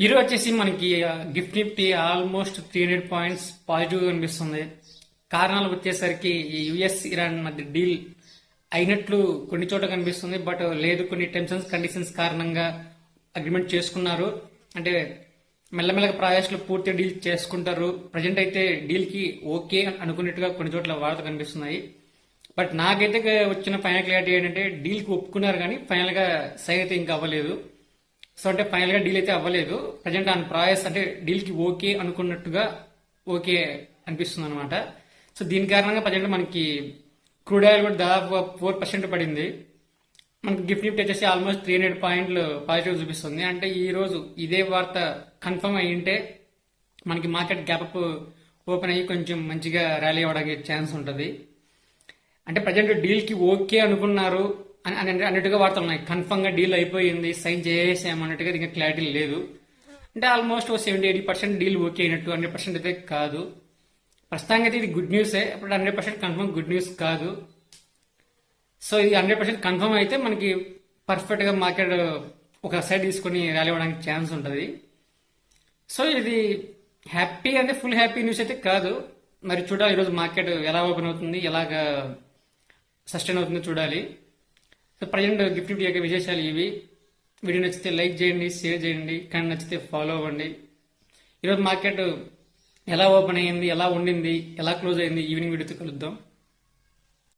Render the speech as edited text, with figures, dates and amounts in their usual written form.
ఈరోజు వచ్చేసి మనకి gift Nifty almost 300 points positive కనిపిస్తుంది. కారణాలు వచ్చేసరికి ఈ యుఎస్ ఇరాన్ మధ్య డీల్ అయినట్లు కొన్ని చోట్ల కనిపిస్తుంది. బట్ లేదు, కొన్ని టెన్షన్స్ కండిషన్స్ కారణంగా అగ్రిమెంట్ చేసుకున్నారు. అంటే మెల్లమెల్లగా ప్రాజెక్టులు పూర్తి డీల్ చేసుకుంటారు. ప్రజెంట్ అయితే డీల్ కి ఓకే అనుకున్నట్టుగా కొన్ని చోట్ల వార్తలు కనిపిస్తున్నాయి. బట్ నాకైతే వచ్చిన ఫైనల్ క్లారిటీ ఏంటంటే డీల్ కి ఒప్పుకున్నారు, కానీ ఫైనల్ గా సైన్ అయితే ఇంకా అవ్వలేదు. సో అంటే ఫైనల్ గా డీల్ అయితే అవ్వలేదు. ప్రజెంట్ ఆన్ ప్రాసెస్ అంటే డీల్ కి ఓకే అనుకున్నట్టుగా ఓకే అనిపిస్తుంది అనమాట. సో దీని కారణంగా ప్రజెంట్ మనకి క్రూడ్ ఆయిల్ కూడా దాదాపు 4% పడింది. మనకి గిఫ్ట్ నిఫ్టీ వచ్చేసి ఆల్మోస్ట్ 300 పాయింట్లు పాజిటివ్ చూపిస్తుంది. అంటే ఈ రోజు ఇదే వార్త కన్ఫర్మ్ అయ్యింటే మనకి మార్కెట్ గ్యాప్ అప్ ఓపెన్ అయ్యి కొంచెం మంచిగా ర్యాలీ అవ్వడానికి ఛాన్స్ ఉంటుంది. అంటే ప్రజెంట్ డీల్ కి ఓకే అనుకున్నారు అన్నట్టుగా వార్తలు ఉన్నాయి. కన్ఫర్మ్ గా డీల్ అయిపోయింది, సైన్ చేసేసాం అన్నట్టుగా ఇంకా క్లారిటీ లేదు. అంటే ఆల్మోస్ట్ 70-80% డీల్ ఓకే అయినట్టు, 100% అయితే కాదు. ప్రస్తుతానికి అయితే ఇది గుడ్ న్యూసే, ఇప్పుడు 100% కన్ఫర్మ్ గుడ్ న్యూస్ కాదు. సో ఇది 100% కన్ఫర్మ్ అయితే మనకి పర్ఫెక్ట్ గా మార్కెట్ ఒక సైడ్ తీసుకొని ర్యాలీ అవ్వడానికి ఛాన్స్ ఉంటుంది. సో ఇది హ్యాపీ అంటే ఫుల్ హ్యాపీ న్యూస్ అయితే కాదు. మరి చూడాలి ఈరోజు మార్కెట్ ఎలా ఓపెన్ అవుతుంది, ఎలాగ సస్టైన్ అవుతుందో చూడాలి. సో ప్రజెంట్ గిఫ్ట్ నిఫ్టీ యొక్క విశేషాలు ఇవి. వీడియో నచ్చితే లైక్ చేయండి, షేర్ చేయండి, కానీ నచ్చితే ఫాలో అవ్వండి. ఈరోజు మార్కెట్ ఎలా ఓపెన్ అయ్యింది, ఎలా ఉండింది, ఎలా క్లోజ్ అయింది ఈవినింగ్ వీడియోతో కలుద్దాం.